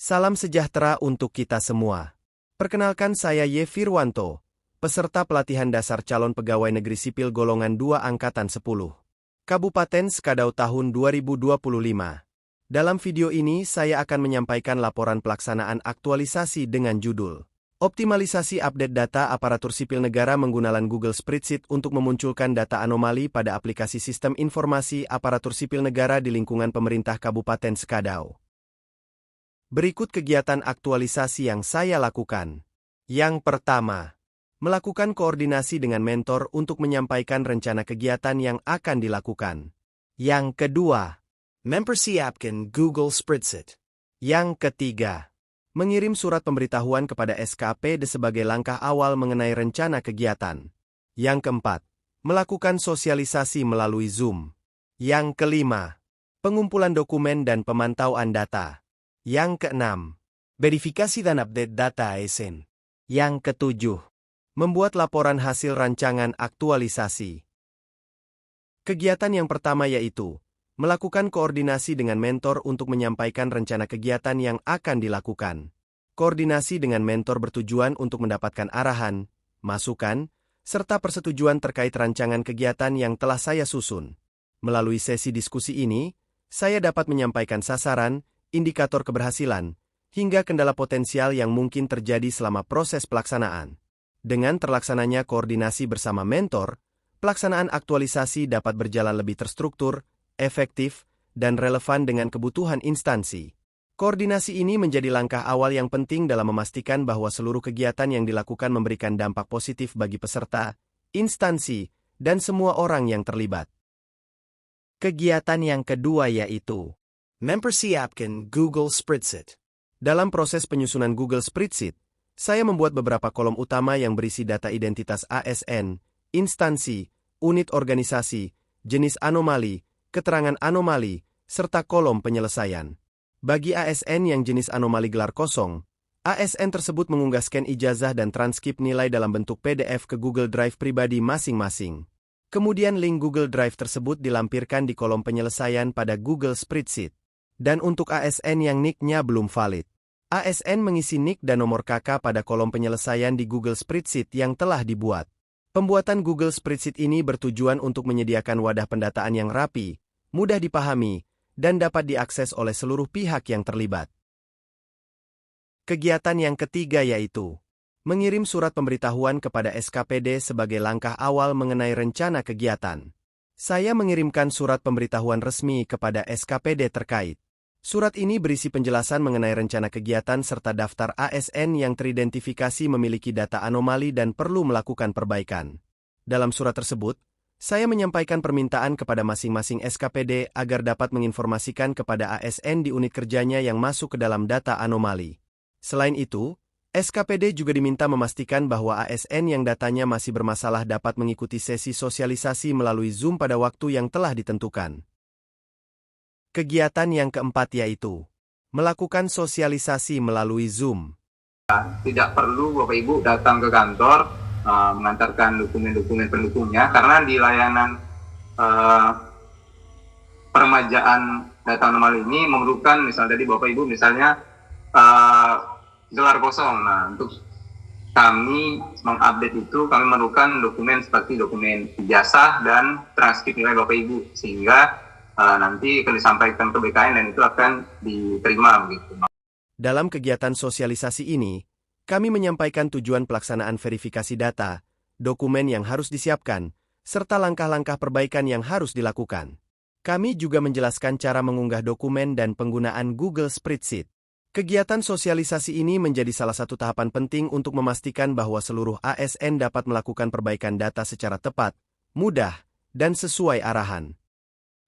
Salam sejahtera untuk kita semua. Perkenalkan saya Y. Firwanto, peserta pelatihan dasar calon pegawai negeri sipil golongan 2 Angkatan 10. Kabupaten Skadau tahun 2025. Dalam video ini saya akan menyampaikan laporan pelaksanaan aktualisasi dengan judul Optimalisasi Update Data Aparatur Sipil Negara menggunakan Google Spreadsheet untuk memunculkan data anomali pada aplikasi Sistem Informasi Aparatur Sipil Negara di lingkungan pemerintah Kabupaten Skadau. Berikut kegiatan aktualisasi yang saya lakukan. Yang pertama, melakukan koordinasi dengan mentor untuk menyampaikan rencana kegiatan yang akan dilakukan. Yang kedua, mempersiapkan Google Spreadsheet. Yang ketiga, mengirim surat pemberitahuan kepada SKPD sebagai langkah awal mengenai rencana kegiatan. Yang keempat, melakukan sosialisasi melalui Zoom. Yang kelima, pengumpulan dokumen dan pemantauan data. Yang keenam, verifikasi dan update data ASN. Yang ketujuh, membuat laporan hasil rancangan aktualisasi. Kegiatan yang pertama yaitu melakukan koordinasi dengan mentor untuk menyampaikan rencana kegiatan yang akan dilakukan. Koordinasi dengan mentor bertujuan untuk mendapatkan arahan, masukan, serta persetujuan terkait rancangan kegiatan yang telah saya susun. Melalui sesi diskusi ini, saya dapat menyampaikan sasaran, indikator keberhasilan, hingga kendala potensial yang mungkin terjadi selama proses pelaksanaan. Dengan terlaksananya koordinasi bersama mentor, pelaksanaan aktualisasi dapat berjalan lebih terstruktur, efektif, dan relevan dengan kebutuhan instansi. Koordinasi ini menjadi langkah awal yang penting dalam memastikan bahwa seluruh kegiatan yang dilakukan memberikan dampak positif bagi peserta, instansi, dan semua orang yang terlibat. Kegiatan yang kedua yaitu mempersiapkan Google Spreadsheet. Dalam proses penyusunan Google Spreadsheet, saya membuat beberapa kolom utama yang berisi data identitas ASN, instansi, unit organisasi, jenis anomali, keterangan anomali, serta kolom penyelesaian. Bagi ASN yang jenis anomali gelar kosong, ASN tersebut mengunggah scan ijazah dan transkrip nilai dalam bentuk PDF ke Google Drive pribadi masing-masing. Kemudian link Google Drive tersebut dilampirkan di kolom penyelesaian pada Google Spreadsheet. Dan untuk ASN yang NIK-nya belum valid, ASN mengisi NIK dan nomor KK pada kolom penyelesaian di Google Spreadsheet yang telah dibuat. Pembuatan Google Spreadsheet ini bertujuan untuk menyediakan wadah pendataan yang rapi, mudah dipahami, dan dapat diakses oleh seluruh pihak yang terlibat. Kegiatan yang ketiga yaitu mengirim surat pemberitahuan kepada SKPD sebagai langkah awal mengenai rencana kegiatan. Saya mengirimkan surat pemberitahuan resmi kepada SKPD terkait. Surat ini berisi penjelasan mengenai rencana kegiatan serta daftar ASN yang teridentifikasi memiliki data anomali dan perlu melakukan perbaikan. Dalam surat tersebut, saya menyampaikan permintaan kepada masing-masing SKPD agar dapat menginformasikan kepada ASN di unit kerjanya yang masuk ke dalam data anomali. Selain itu, SKPD juga diminta memastikan bahwa ASN yang datanya masih bermasalah dapat mengikuti sesi sosialisasi melalui Zoom pada waktu yang telah ditentukan. Kegiatan yang keempat yaitu melakukan sosialisasi melalui Zoom. Tidak perlu Bapak Ibu datang ke kantor mengantarkan dokumen-dokumen pendukungnya, karena di layanan peremajaan data anomali ini memerlukan misalnya tadi Bapak Ibu misalnya gelar kosong. Nah, untuk kami mengupdate itu kami memerlukan dokumen seperti dokumen ijazah dan transkrip nilai Bapak Ibu, sehingga nanti akan disampaikan ke BKN dan itu akan diterima begitu. Dalam kegiatan sosialisasi ini, kami menyampaikan tujuan pelaksanaan verifikasi data, dokumen yang harus disiapkan, serta langkah-langkah perbaikan yang harus dilakukan. Kami juga menjelaskan cara mengunggah dokumen dan penggunaan Google Spreadsheet. Kegiatan sosialisasi ini menjadi salah satu tahapan penting untuk memastikan bahwa seluruh ASN dapat melakukan perbaikan data secara tepat, mudah, dan sesuai arahan.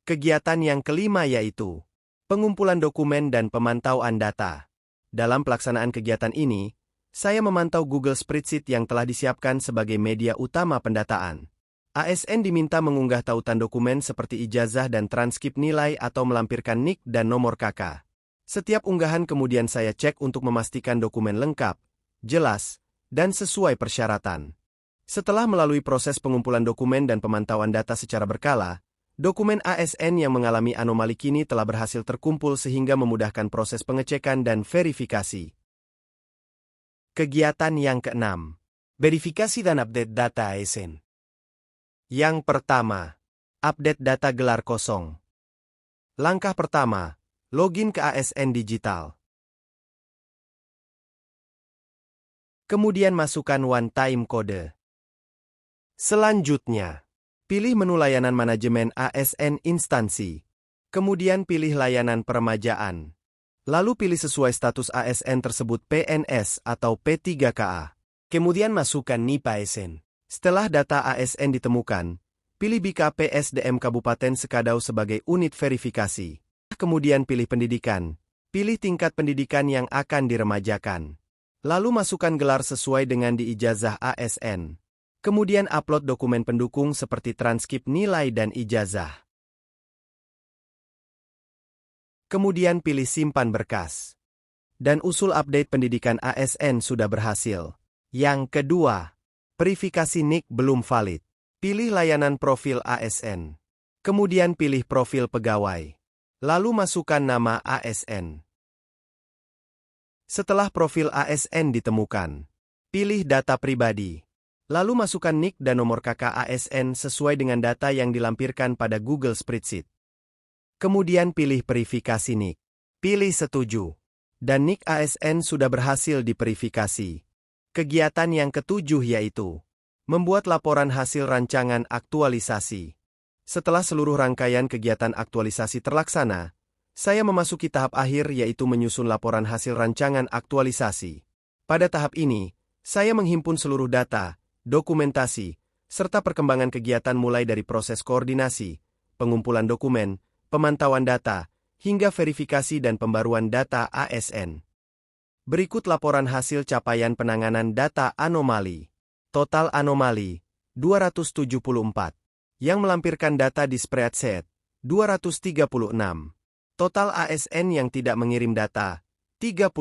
Kegiatan yang kelima yaitu pengumpulan dokumen dan pemantauan data. Dalam pelaksanaan kegiatan ini, saya memantau Google Spreadsheet yang telah disiapkan sebagai media utama pendataan. ASN diminta mengunggah tautan dokumen seperti ijazah dan transkrip nilai atau melampirkan NIK dan nomor KK. Setiap unggahan kemudian saya cek untuk memastikan dokumen lengkap, jelas, dan sesuai persyaratan. Setelah melalui proses pengumpulan dokumen dan pemantauan data secara berkala, Dokumen ASN yang mengalami anomali kini telah berhasil terkumpul sehingga memudahkan proses pengecekan dan verifikasi. Kegiatan yang keenam. Verifikasi dan update data ASN. Yang pertama, update data gelar kosong. Langkah pertama, login ke ASN Digital. Kemudian masukkan one-time code. Selanjutnya, pilih menu layanan manajemen ASN instansi. Kemudian pilih layanan peremajaan. Lalu pilih sesuai status ASN tersebut PNS atau P3KA. Kemudian masukkan NIP ASN. Setelah data ASN ditemukan, pilih BKP SDM Kabupaten Sekadau sebagai unit verifikasi. Kemudian pilih pendidikan. Pilih tingkat pendidikan yang akan diremajakan. Lalu masukkan gelar sesuai dengan di ijazah ASN. Kemudian upload dokumen pendukung seperti transkrip nilai dan ijazah. Kemudian pilih simpan berkas. Dan usul update pendidikan ASN sudah berhasil. Yang kedua, verifikasi NIK belum valid. Pilih layanan profil ASN. Kemudian pilih profil pegawai. Lalu masukkan nama ASN. Setelah profil ASN ditemukan, pilih data pribadi. Lalu masukkan NIK dan nomor KK ASN sesuai dengan data yang dilampirkan pada Google Spreadsheet. Kemudian pilih verifikasi NIK. Pilih setuju. Dan NIK ASN sudah berhasil diverifikasi. Kegiatan yang ketujuh yaitu membuat laporan hasil rancangan aktualisasi. Setelah seluruh rangkaian kegiatan aktualisasi terlaksana, saya memasuki tahap akhir yaitu menyusun laporan hasil rancangan aktualisasi. Pada tahap ini, saya menghimpun seluruh data, dokumentasi, serta perkembangan kegiatan mulai dari proses koordinasi, pengumpulan dokumen, pemantauan data, hingga verifikasi dan pembaruan data ASN. Berikut laporan hasil capaian penanganan data anomali. Total anomali, 274. Yang melampirkan data di spreadsheet, 236. Total ASN yang tidak mengirim data, 38.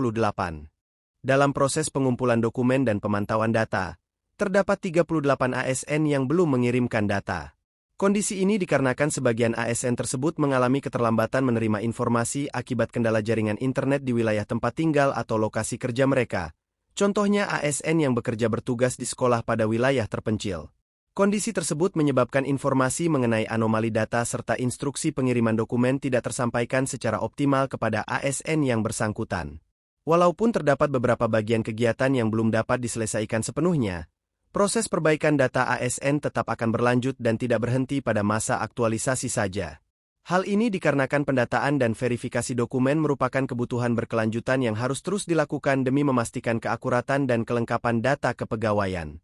Dalam proses pengumpulan dokumen dan pemantauan data, terdapat 38 ASN yang belum mengirimkan data. Kondisi ini dikarenakan sebagian ASN tersebut mengalami keterlambatan menerima informasi akibat kendala jaringan internet di wilayah tempat tinggal atau lokasi kerja mereka. Contohnya ASN yang bekerja bertugas di sekolah pada wilayah terpencil. Kondisi tersebut menyebabkan informasi mengenai anomali data serta instruksi pengiriman dokumen tidak tersampaikan secara optimal kepada ASN yang bersangkutan. Walaupun terdapat beberapa bagian kegiatan yang belum dapat diselesaikan sepenuhnya, proses perbaikan data ASN tetap akan berlanjut dan tidak berhenti pada masa aktualisasi saja. Hal ini dikarenakan pendataan dan verifikasi dokumen merupakan kebutuhan berkelanjutan yang harus terus dilakukan demi memastikan keakuratan dan kelengkapan data kepegawaian.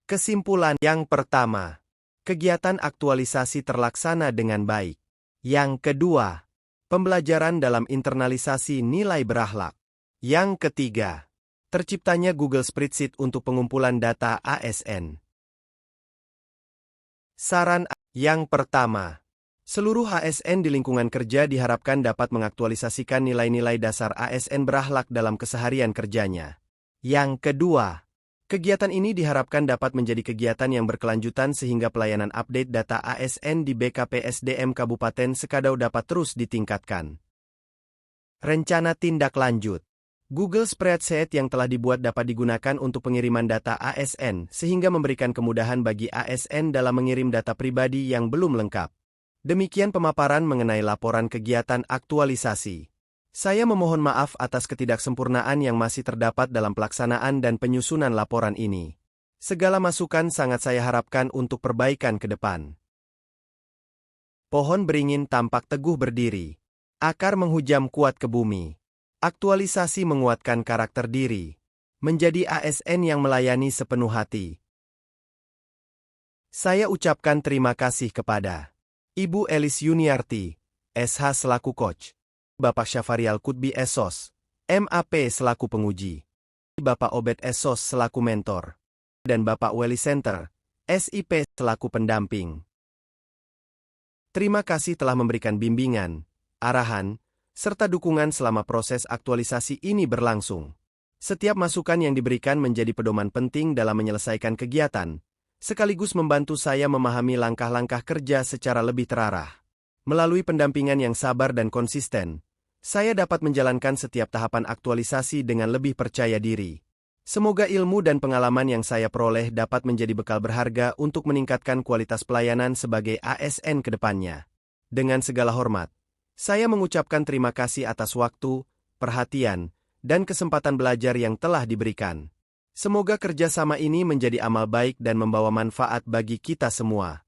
Kesimpulan yang pertama, kegiatan aktualisasi terlaksana dengan baik. Yang kedua, pembelajaran dalam internalisasi nilai berakhlak. Yang ketiga, terciptanya Google Spreadsheet untuk pengumpulan data ASN. Saran yang pertama, seluruh ASN di lingkungan kerja diharapkan dapat mengaktualisasikan nilai-nilai dasar ASN berakhlak dalam keseharian kerjanya. Yang kedua, kegiatan ini diharapkan dapat menjadi kegiatan yang berkelanjutan sehingga pelayanan update data ASN di BKP SDM Kabupaten Sekadau dapat terus ditingkatkan. Rencana tindak lanjut. Google Spreadsheet yang telah dibuat dapat digunakan untuk pengiriman data ASN sehingga memberikan kemudahan bagi ASN dalam mengirim data pribadi yang belum lengkap. Demikian pemaparan mengenai laporan kegiatan aktualisasi. Saya memohon maaf atas ketidaksempurnaan yang masih terdapat dalam pelaksanaan dan penyusunan laporan ini. Segala masukan sangat saya harapkan untuk perbaikan ke depan. Pohon beringin tampak teguh berdiri. Akar menghujam kuat ke bumi. Aktualisasi menguatkan karakter diri. Menjadi ASN yang melayani sepenuh hati. Saya ucapkan terima kasih kepada Ibu Elis Yuniarti, SH selaku Coach, Bapak Syafarial Kutbi Esos, MAP selaku penguji, Bapak Obed Esos selaku mentor, dan Bapak Weli Center, SIP selaku pendamping. Terima kasih telah memberikan bimbingan, arahan, serta dukungan selama proses aktualisasi ini berlangsung. Setiap masukan yang diberikan menjadi pedoman penting dalam menyelesaikan kegiatan, sekaligus membantu saya memahami langkah-langkah kerja secara lebih terarah. Melalui pendampingan yang sabar dan konsisten, saya dapat menjalankan setiap tahapan aktualisasi dengan lebih percaya diri. Semoga ilmu dan pengalaman yang saya peroleh dapat menjadi bekal berharga untuk meningkatkan kualitas pelayanan sebagai ASN ke depannya. Dengan segala hormat, saya mengucapkan terima kasih atas waktu, perhatian, dan kesempatan belajar yang telah diberikan. Semoga kerjasama ini menjadi amal baik dan membawa manfaat bagi kita semua.